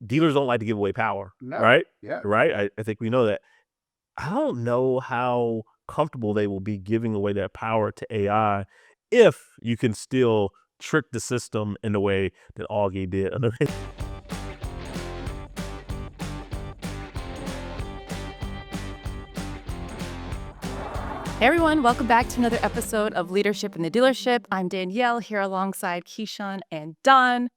dealers don't like to give away power, No. right? Yeah. Right? I think we know that. I don't know how comfortable they will be giving away that power to AI if you can still trick the system in the way that Augie did. Hey everyone, welcome back to another episode of Leadership in the Dealership. I'm Danielle here alongside Keyshawn and Don.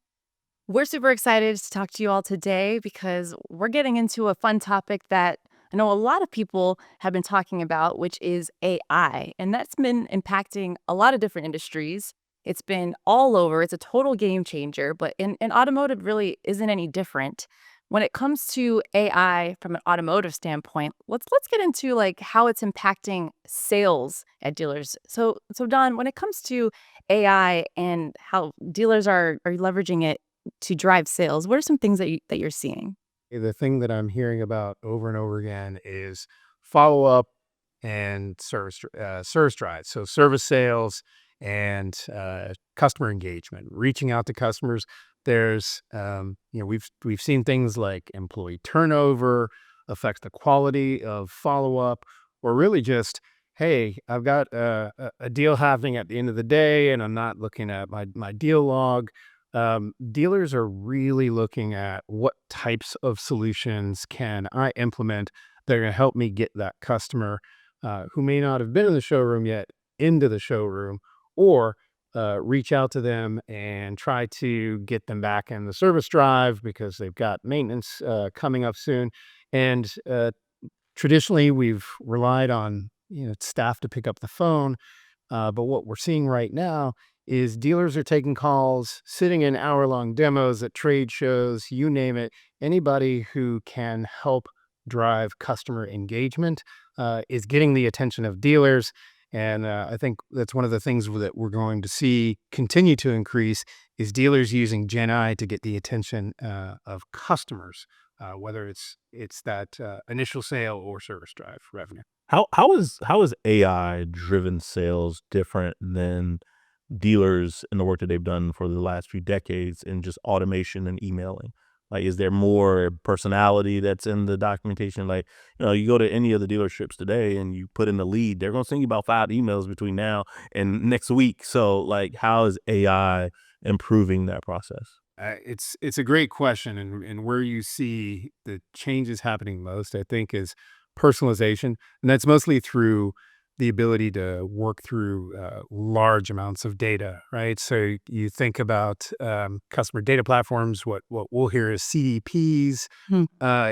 We're super excited to talk to you all today because we're getting into a fun topic that I know a lot of people have been talking about, which is AI. And that's been impacting a lot of different industries. It's been all over. It's a total game changer, but in automotive really isn't any different. When it comes to AI from an automotive standpoint, let's get into like how it's impacting sales at dealers. So Don, when it comes to AI and how dealers are leveraging it to drive sales, what are some things that you're seeing? The thing that I'm hearing about over and over again is follow up and service drives. So service sales and customer engagement, reaching out to customers. There's we've seen things like employee turnover affects the quality of follow up, or really just, hey, I've got a deal happening at the end of the day, and I'm not looking at my deal log. Dealers are really looking at what types of solutions can I implement that are going to help me get that customer who may not have been in the showroom yet into the showroom, or reach out to them and try to get them back in the service drive because they've got maintenance coming up soon. And traditionally, we've relied on staff to pick up the phone. But what we're seeing right now is dealers are taking calls, sitting in hour-long demos at trade shows, you name it. Anybody who can help drive customer engagement is getting the attention of dealers. And I think that's one of the things that we're going to see continue to increase is dealers using Gen I to get the attention of customers, whether it's that initial sale or service drive revenue. How is AI driven sales different than dealers in the work that they've done for the last few decades in just automation and emailing? Like, is there more personality that's in the documentation? Like, you go to any of the dealerships today and you put in the lead, they're going to send you about 5 emails between now and next week. So, like, how is AI improving that process? It's a great question, and where you see the changes happening most, I think, is personalization, and that's mostly through the ability to work through large amounts of data, right? So you think about customer data platforms. What we'll hear is CDPs. Hmm.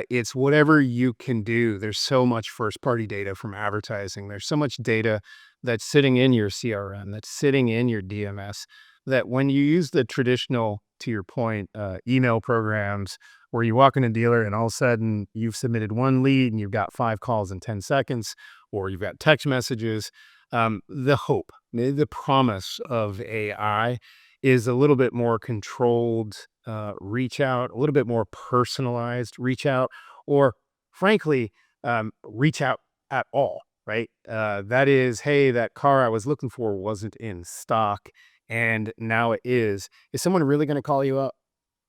It's whatever you can do. There's so much first party data from advertising. There's so much data that's sitting in your CRM, that's sitting in your DMS, that when you use the traditional, to your point, email programs where you walk in a dealer and all of a sudden you've submitted one lead and you've got 5 calls in 10 seconds, or you've got text messages, the hope, the promise of AI is a little bit more controlled reach out, a little bit more personalized reach out, or frankly, reach out at all, right? That is, hey, that car I was looking for wasn't in stock and now it is. Is someone really going to call you up?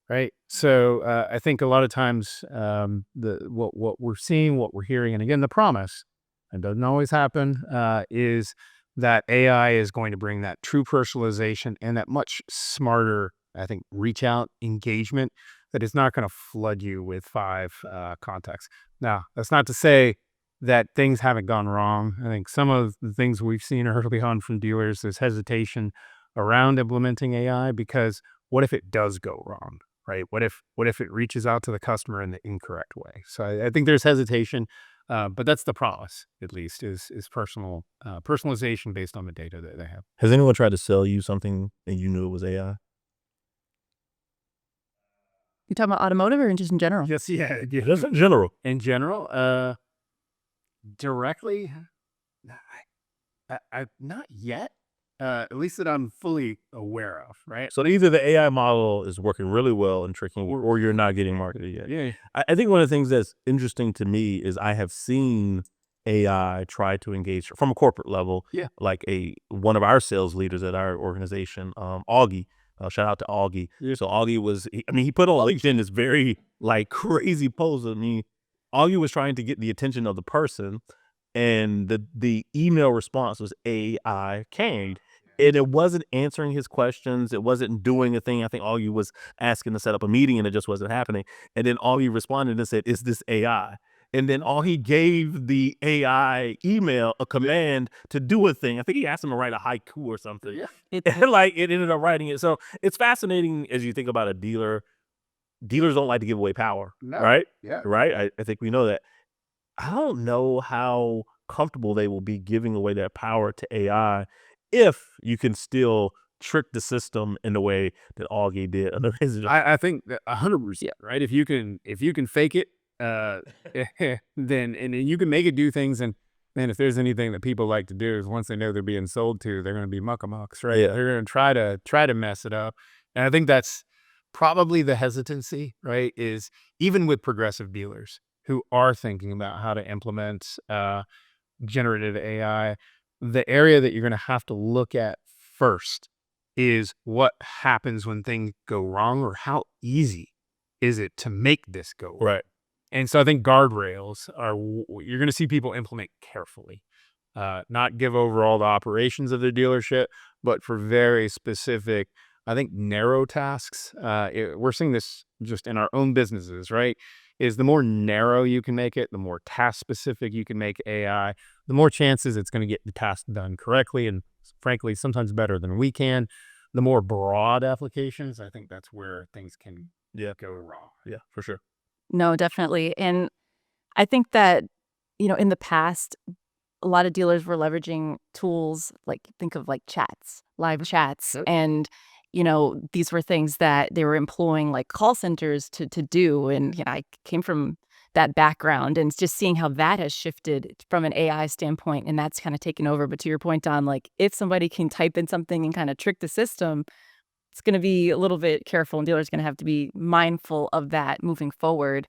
Right. So I think a lot of times what we're seeing, what we're hearing, and again, the promise, and doesn't always happen, is that AI is going to bring that true personalization and that much smarter, I think, reach out engagement that is not going to flood you with 5 contacts. Now, that's not to say that things haven't gone wrong. I think some of the things we've seen early on from dealers is hesitation around implementing AI because what if it does go wrong? Right? What if it reaches out to the customer in the incorrect way? So I think there's hesitation, but that's the promise, at least, is personalization based on the data that they have. Has anyone tried to sell you something and you knew it was AI? You talking about automotive or just in general? Just Just in general. in general, directly, I not yet. At least that I'm fully aware of, right? So either the AI model is working really well and tricking you, or you're not getting marketed yet. Yeah. I think one of the things that's interesting to me is I have seen AI try to engage from a corporate level. Yeah. Like one of our sales leaders at our organization, Augie, Shout out to Augie. So Augie was, he put on LinkedIn this very like crazy post. I mean, Augie was trying to get the attention of the person, and the email response was AI canned. And it wasn't answering his questions. It wasn't doing a thing. I think Augie was asking to set up a meeting, and it just wasn't happening. And then Augie responded and said, "Is this AI?" And then Augie gave the AI email a command to do a thing. I think he asked him to write a haiku or something. And like it ended up writing it. So it's fascinating as you think about a dealer. Dealers don't like to give away power, right? Right. I think we know that. I don't know how comfortable they will be giving away that power to AI if you can still trick the system in the way that Augie did. I think that 100%, right? If you can fake it, then you can make it do things. And man, if there's anything that people like to do is once they know they're being sold to, they're going to be muckamucks, right? Yeah. They're going to try to mess it up. And I think that's probably the hesitancy, right? Is even with progressive dealers who are thinking about how to implement generative AI, the area that you're going to have to look at first is what happens when things go wrong, or how easy is it to make this go wrong. Right. And so I think guardrails are, you're going to see people implement carefully, not give over all the operations of their dealership, but for very specific, I think, narrow tasks. We're seeing this just in our own businesses, right? Is the more narrow you can make it, the more task specific you can make AI, the more chances it's going to get the task done correctly, and frankly, sometimes better than we can. The more broad applications, I think that's where things can go wrong. Yeah, for sure. No, definitely. And I think that, in the past, a lot of dealers were leveraging tools like, think of like chats, live chats. And, these were things that they were employing like call centers to do. And, I came from that background, and just seeing how that has shifted from an AI standpoint, and that's kind of taken over. But to your point, Don, like if somebody can type in something and kind of trick the system, it's going to be a little bit careful, and dealers going to have to be mindful of that moving forward.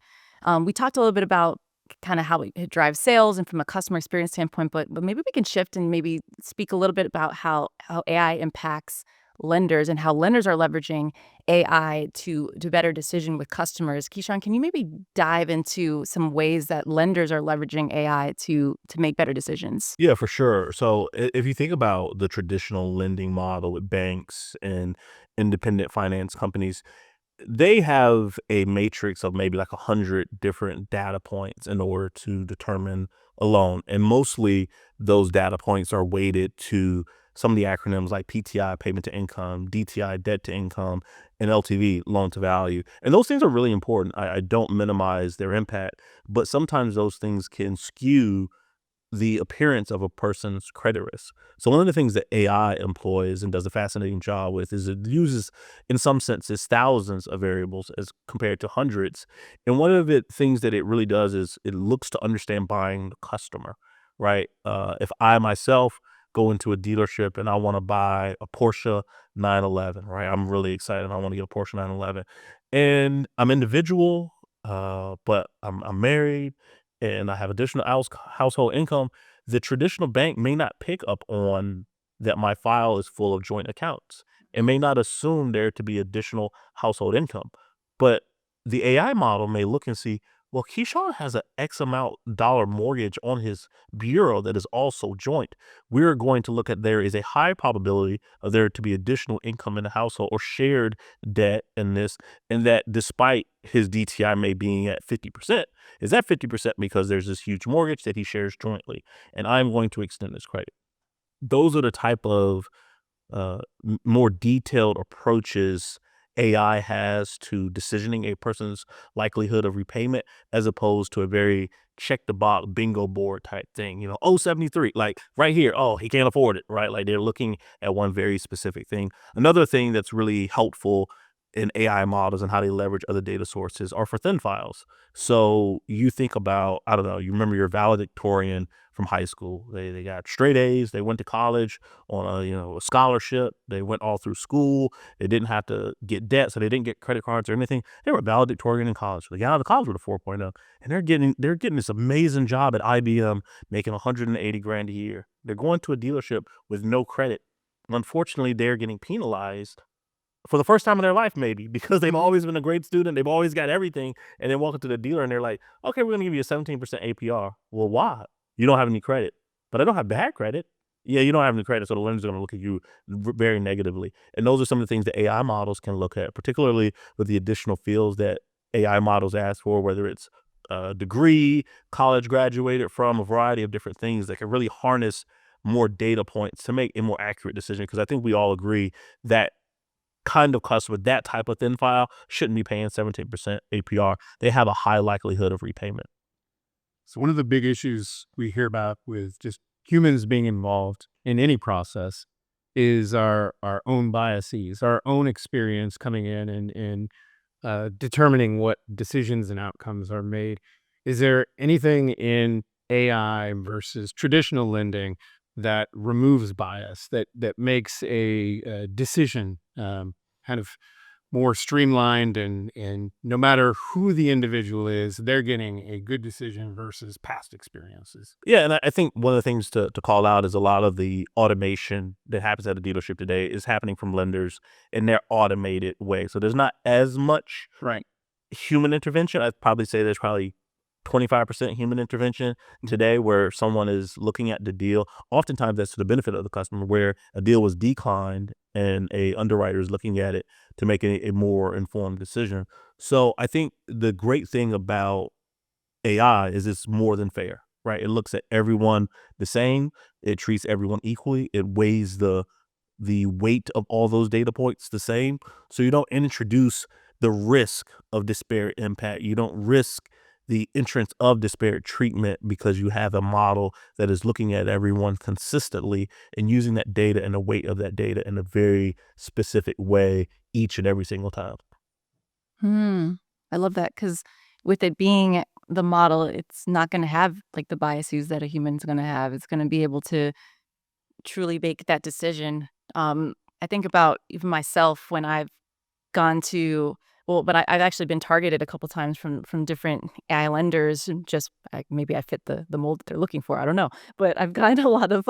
We talked a little bit about kind of how it drives sales and from a customer experience standpoint, but maybe we can shift and maybe speak a little bit about how AI impacts lenders and how lenders are leveraging AI to do better decision with customers. Keyshawn, can you maybe dive into some ways that lenders are leveraging AI to make better decisions? Yeah, for sure. So if you think about the traditional lending model with banks and independent finance companies, they have a matrix of maybe like 100 different data points in order to determine a loan. And mostly those data points are weighted to some of the acronyms like PTI, payment to income, DTI, debt to income, and LTV, loan to value. And those things are really important. I don't minimize their impact, but sometimes those things can skew the appearance of a person's credit risk. So one of the things that AI employs and does a fascinating job with is it uses, in some senses, thousands of variables as compared to hundreds. And one of the things that it really does is it looks to understand buying the customer, right? If I myself go into a dealership and I want to buy a Porsche 911, right? I'm really excited. I want to get a Porsche 911, and I'm individual, but I'm married and I have additional household income. The traditional bank may not pick up on that my file is full of joint accounts. It may not assume there to be additional household income. But the AI model may look and see, well, Keyshawn has an X amount dollar mortgage on his bureau that is also joint. We're going to look at, there is a high probability of there to be additional income in the household or shared debt in this, and that despite his DTI may being at 50%, is that 50% because there's this huge mortgage that he shares jointly, and I'm going to extend this credit. Those are the type of more detailed approaches AI has to decisioning a person's likelihood of repayment, as opposed to a very check the box bingo board type thing. 73, like right here, oh, he can't afford it, right? Like they're looking at one very specific thing. Another thing that's really helpful in AI models and how they leverage other data sources are for thin files. So you think about, I don't know, you remember your valedictorian from high school. They got straight A's. They went to college on a scholarship. They went all through school. They didn't have to get debt, so they didn't get credit cards or anything. They were valedictorian in college. So they got out of college with a 4.0, and they're getting this amazing job at IBM, making 180 grand a year. They're going to a dealership with no credit. Unfortunately, they're getting penalized for the first time in their life, maybe because they've always been a great student, they've always got everything, and then walk into the dealer and they're like, "Okay, we're gonna give you a 17% APR." Well, why? You don't have any credit, but I don't have bad credit. Yeah, you don't have any credit, so the lender's gonna look at you very negatively. And those are some of the things that AI models can look at, particularly with the additional fields that AI models ask for, whether it's a degree, college graduated from, a variety of different things that can really harness more data points to make a more accurate decision. Because I think we all agree that kind of customer, that type of thin file, shouldn't be paying 17% APR. They have a high likelihood of repayment. So one of the big issues we hear about with just humans being involved in any process is our own biases, our own experience coming in and determining what decisions and outcomes are made. Is there anything in AI versus traditional lending that removes bias, that makes a decision kind of more streamlined, and no matter who the individual is, they're getting a good decision versus past experiences? Yeah, and I think one of the things to call out is a lot of the automation that happens at a dealership today is happening from lenders in their automated way. So there's not as much Right. human intervention. I'd probably say there's probably 25% human intervention today where someone is looking at the deal. Oftentimes that's to the benefit of the customer, where a deal was declined and a underwriter is looking at it to make a more informed decision. So I think the great thing about AI is it's more than fair, right? It looks at everyone the same. It treats everyone equally. It weighs the weight of all those data points the same. So you don't introduce the risk of disparate impact. You don't risk the entrance of disparate treatment because you have a model that is looking at everyone consistently and using that data and the weight of that data in a very specific way each and every single time. Hmm. I love that because with it being the model, it's not going to have like the biases that a human's going to have. It's going to be able to truly make that decision. I think about even myself when I've gone to but I've actually been targeted a couple times from different AI lenders. And just maybe I fit the mold that they're looking for. I don't know, but I've gotten a lot of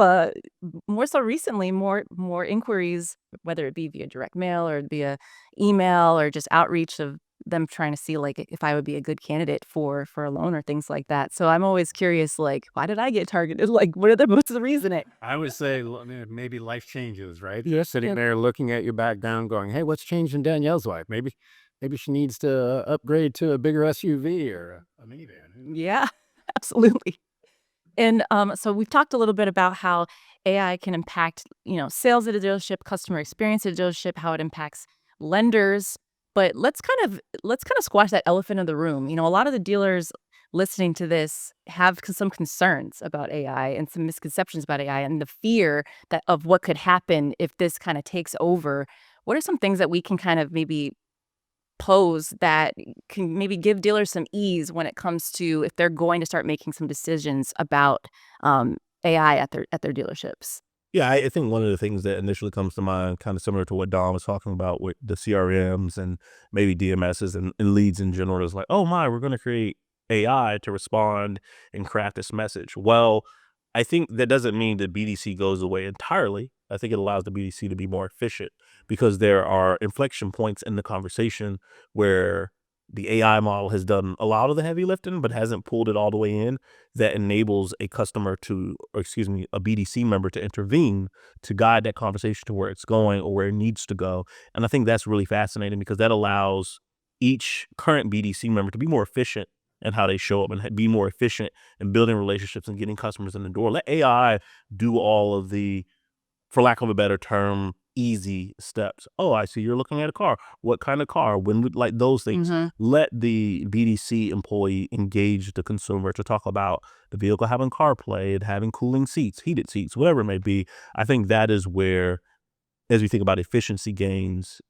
more so recently, more inquiries, whether it be via direct mail or via email or just outreach of them trying to see like if I would be a good candidate for a loan or things like that. So I'm always curious, like, why did I get targeted? Like, what's the reasoning? I would say maybe life changes, right? You're sitting there looking at your back down, going, "Hey, what's changed in Danielle's life? Maybe she needs to upgrade to a bigger SUV or a minivan." Yeah, absolutely. And so we've talked a little bit about how AI can impact, sales at a dealership, customer experience at a dealership, how it impacts lenders. But let's kind of squash that elephant in the room. A lot of the dealers listening to this have some concerns about AI and some misconceptions about AI and the fear that of what could happen if this kind of takes over. What are some things that we can kind of maybe pose that can maybe give dealers some ease when it comes to if they're going to start making some decisions about AI at their dealerships? Yeah, I think one of the things that initially comes to mind, kind of similar to what Don was talking about with the CRMs and maybe DMSs and leads in general, is like, oh my, we're going to create AI to respond and craft this message. Well, I think that doesn't mean that BDC goes away entirely. I think it allows the BDC to be more efficient because there are inflection points in the conversation where the AI model has done a lot of the heavy lifting, but hasn't pulled it all the way in, that enables a customer to, or excuse me, a BDC member to intervene to guide that conversation to where it's going or where it needs to go. And I think that's really fascinating because that allows each current BDC member to be more efficient in how they show up and be more efficient in building relationships and getting customers in the door. Let AI do all of the, for lack of a better term, easy steps. Oh, I see you're looking at a car. What kind of car? When would, like those things. Hmm. Let the BDC employee engage the consumer to talk about the vehicle having CarPlay and having cooling seats, heated seats, whatever it may be. I think that is where, as we think about efficiency gains,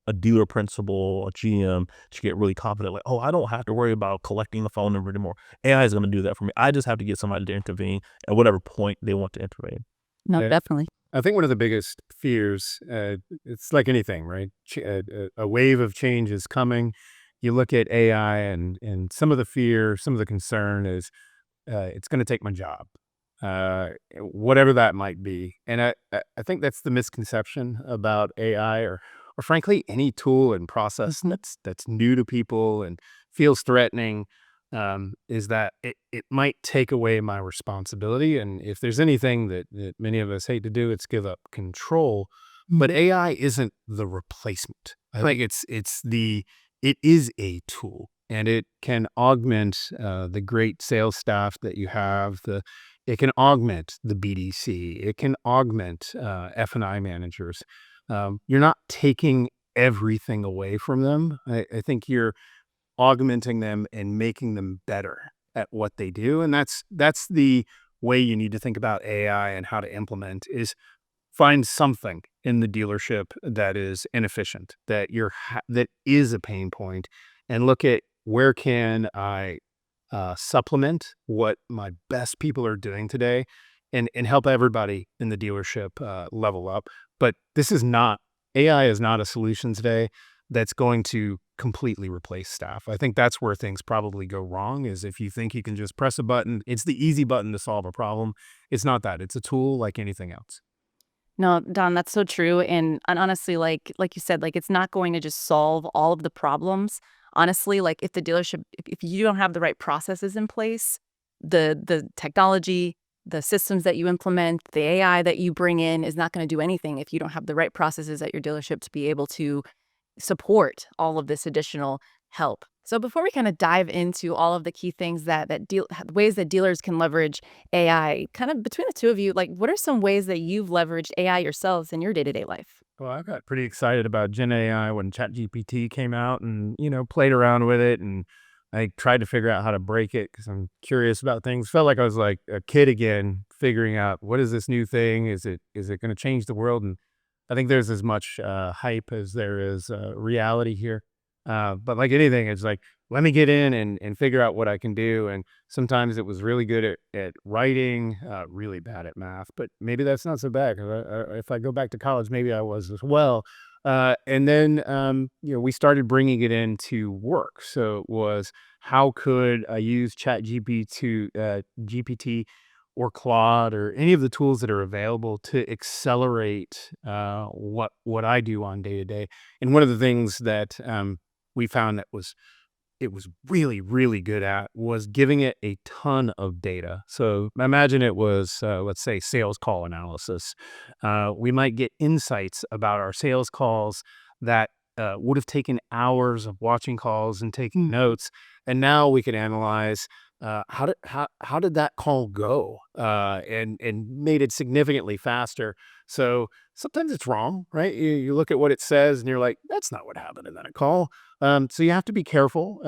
a dealer principal, a GM should get really confident, like, oh, I don't have to worry about collecting the phone number anymore. AI is going to do that for me. I just have to get somebody to intervene at whatever point they want to intervene. No, Yeah. definitely. I think one of the biggest fears, it's like anything, right? A wave of change is coming. You look at AI, and some of the fear, some of the concern is it's going to take my job, whatever that might be. And I think that's the misconception about AI, or or frankly, any tool and process that's new to people and feels threatening, is that it might take away my responsibility. And if there's anything that many of us hate to do, it's give up control. But AI isn't the replacement. I think it is a tool, and it can augment the great sales staff that you have. It can augment the BDC. It can augment F&I managers. You're not taking everything away from them. I think you're augmenting them and making them better at what they do. And that's the way you need to think about AI and how to implement is find something in the dealership that is inefficient, that is a pain point, and look at where can I supplement what my best people are doing today, and help everybody in the dealership level up. But AI is not a solution today that's going to completely replace staff. I think that's where things probably go wrong, is if you think you can just press a button, it's the easy button to solve a problem. It's not that. It's a tool like anything else. No, Don, that's so true. And honestly, like you said, like it's not going to just solve all of the problems. Honestly, like if the dealership, if you don't have the right processes in place, the technology, the systems that you implement, the AI that you bring in is not going to do anything if you don't have the right processes at your dealership to be able to support all of this additional help. So before we kind of dive into all of the key things ways that dealers can leverage AI, kind of between the two of you, like what are some ways that you've leveraged AI yourselves in your day-to-day life? Well, I got pretty excited about Gen AI when ChatGPT came out, and, played around with it, and I tried to figure out how to break it because I'm curious about things. Felt like I was like a kid again, figuring out what is this new thing? Is it going to change the world? And I think there's as much hype as there is reality here. But like anything, it's like, let me get in and figure out what I can do. And sometimes it was really good at writing, really bad at math, but maybe that's not so bad. 'Cause if I go back to college, maybe I was as well. And then, we started bringing it into work. So it was, how could I use GPT or Claude or any of the tools that are available to accelerate what I do on day to day. And one of the things that we found that it was really, really good at was giving it a ton of data. So imagine it was, let's say, sales call analysis. We might get insights about our sales calls that would have taken hours of watching calls and taking notes. And now we could analyze how did that call go, and made it significantly faster. So sometimes it's wrong, right? You look at what it says and you're like, that's not what happened in that call. So you have to be careful.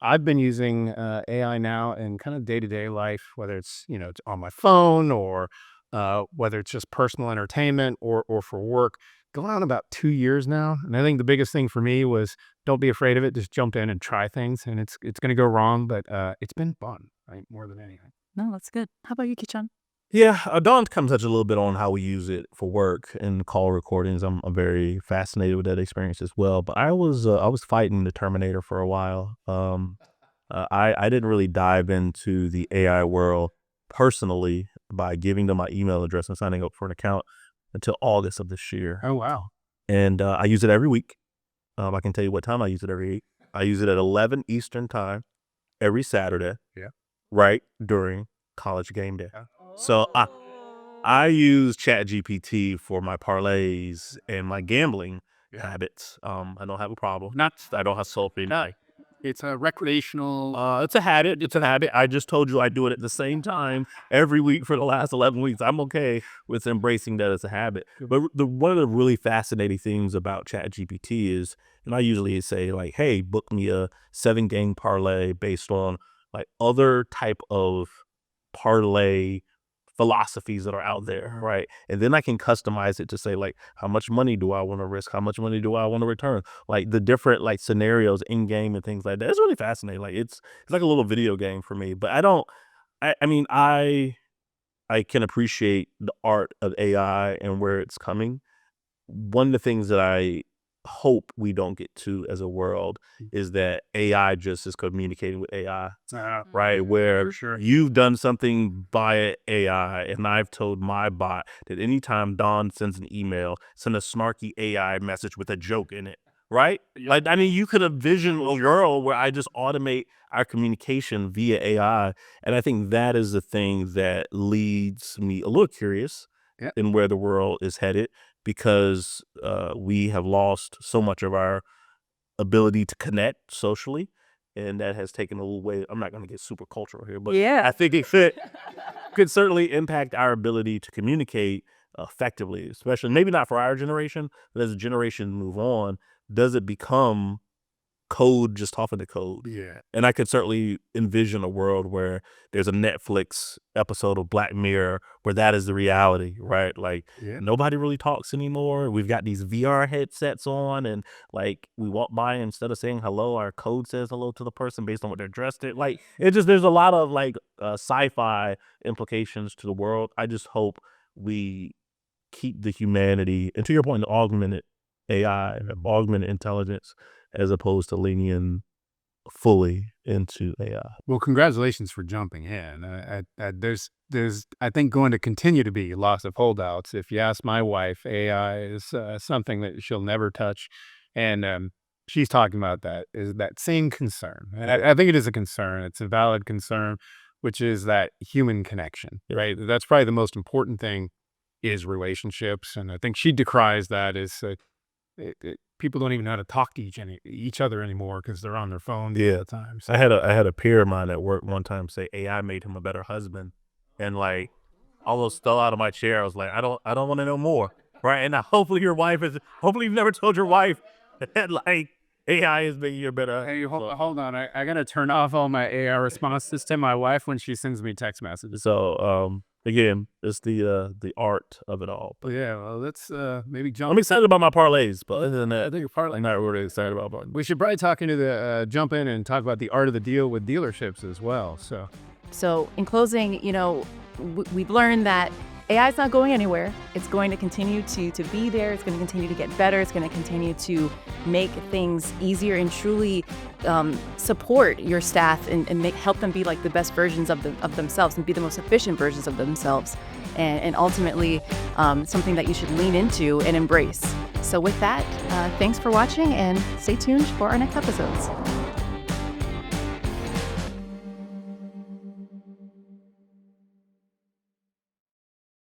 I've been using AI now in kind of day to day life, whether it's on my phone or whether it's just personal entertainment or for work. Going on about 2 years now, and I think the biggest thing for me was don't be afraid of it. Just jump in and try things, and it's going to go wrong, but it's been fun, right? More than anything. No, that's good. How about you, Kichan? Yeah, Don kind of touched a little bit on how we use it for work and call recordings. I'm very fascinated with that experience as well. But I was fighting the Terminator for a while. I didn't really dive into the AI world personally by giving them my email address and signing up for an account until August of this year. Oh wow. And I use it every week. I can tell you what time I use it every week. I use it at 11 Eastern time every Saturday, Yeah. right during college game day. Yeah. So I use ChatGPT for my parlays and my gambling habits. I don't have a problem. I don't have sulfur. It's a recreational. It's a habit. It's a habit. I just told you I do it at the same time every week for the last 11 weeks. I'm okay with embracing that as a habit. But one of the really fascinating things about ChatGPT is, and I usually say like, hey, book me a 7-game parlay based on like other type of parlay philosophies that are out there, right? And then I can customize it to say like, how much money do I want to risk? How much money do I want to return? Like the different like scenarios in game and things like that. It's really fascinating. Like it's like a little video game for me. But I don't. I mean I can appreciate the art of AI and where it's coming. One of the things that I hope we don't get to as a world is that AI just is communicating with AI, right? Where For sure. you've done something via AI, and I've told my bot that anytime Don sends an email, send a snarky AI message with a joke in it, right? Like, I mean, you could envision a world where I just automate our communication via AI. And I think that is the thing that leads me a little curious Yeah. in where the world is headed, because we have lost so much of our ability to connect socially, and that has taken a little way. I'm not going to get super cultural here, but Yeah. I think it could certainly impact our ability to communicate effectively, especially maybe not for our generation, but as a generation move on, does it become code just talking to code? Yeah. And I could certainly envision a world where there's a Netflix episode of Black Mirror where that is the reality, right? Like, Yeah. nobody really talks anymore. We've got these VR headsets on, and like we walk by, instead of saying hello, our code says hello to the person based on what they're dressed in. Like, it just, there's a lot of like sci-fi implications to the world. I just hope we keep the humanity, and to your point, the augmented AI, augmented intelligence, as opposed to leaning fully into AI. Well, congratulations for jumping in. There's, I think, going to continue to be lots of holdouts. If you ask my wife, AI is something that she'll never touch, and she's talking about that same concern. And I think it is a concern. It's a valid concern, which is that human connection, right? That's probably the most important thing, is relationships, and I think she decries that as people don't even know how to talk to each other anymore because they're on their phones all the time. So. I had a peer of mine at work one time say AI made him a better husband, and like, almost fell out of my chair. I was like, I don't want to know more, right? And now hopefully hopefully you've never told your wife that like AI is making you a better. Hey, hold on. I gotta turn off all my AI responses to my wife when she sends me text messages. So again, it's the art of it all. But yeah, well, let's maybe jump. I'm excited about my parlays, but other than that, I think you're partly. I'm not really excited about parlays. We should probably talk into the jump in and talk about the art of the deal with dealerships as well. So in closing, we've learned that AI is not going anywhere. It's going to continue to be there. It's going to continue to get better. It's going to continue to make things easier and truly support your staff and help them be like the best versions of themselves and be the most efficient versions of themselves. And ultimately, something that you should lean into and embrace. So with that, thanks for watching, and stay tuned for our next episodes.